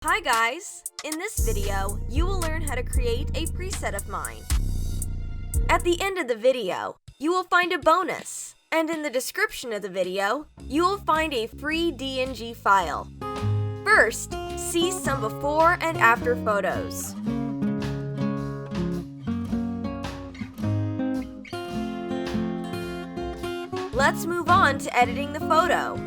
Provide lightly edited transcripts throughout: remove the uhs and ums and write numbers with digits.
Hi guys! In this video, you will learn how to create a preset of mine. At the end of the video, you will find a bonus, and in the description of the video, you will find a free DNG file. First, see some before and after photos. Let's move on to editing the photo.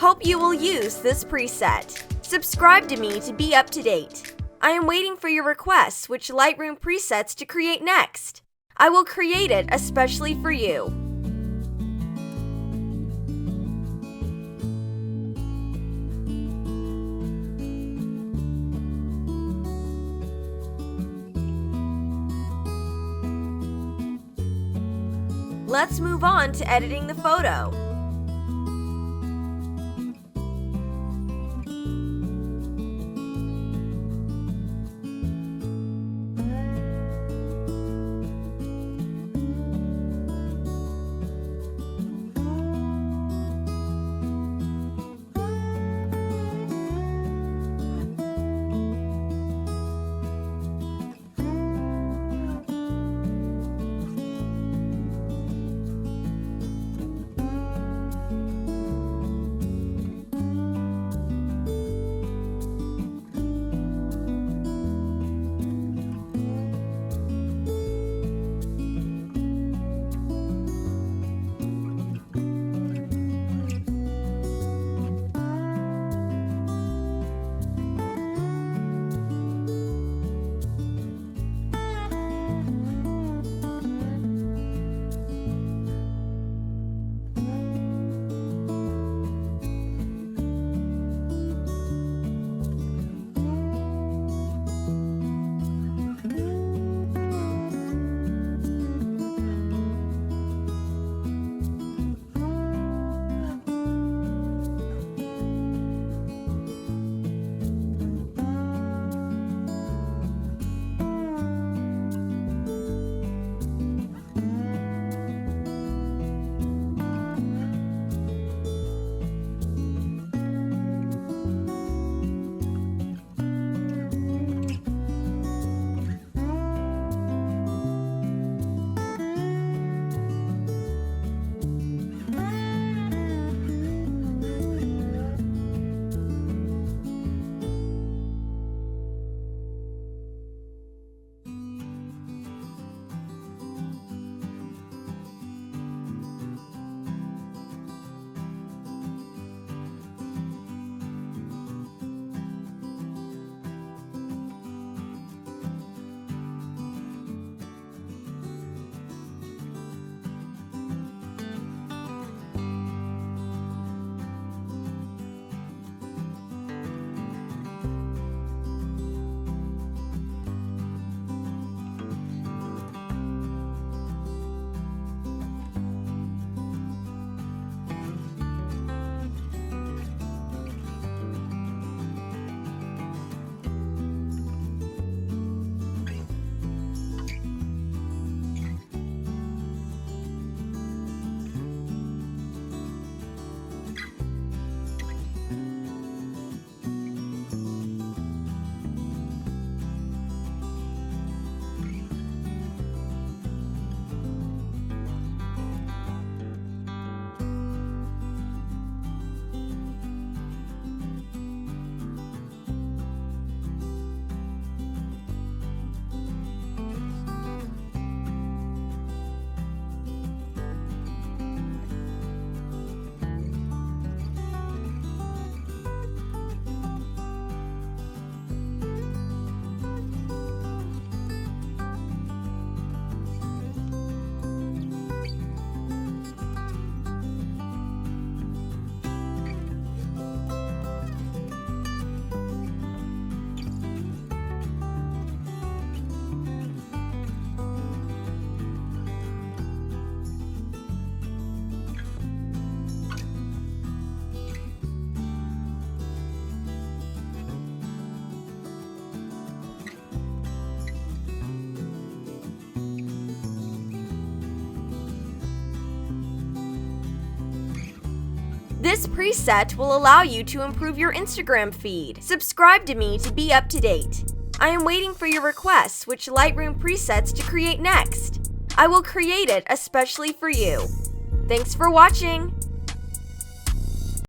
Hope you will use this preset. Subscribe to me to be up to date. I am waiting for your requests which Lightroom presets to create next. I will create it especially for you. Let's move on to editing the photo. This preset will allow you to improve your Instagram feed. Subscribe to me to be up to date. I am waiting for your requests which Lightroom presets to create next. I will create it especially for you. Thanks for watching!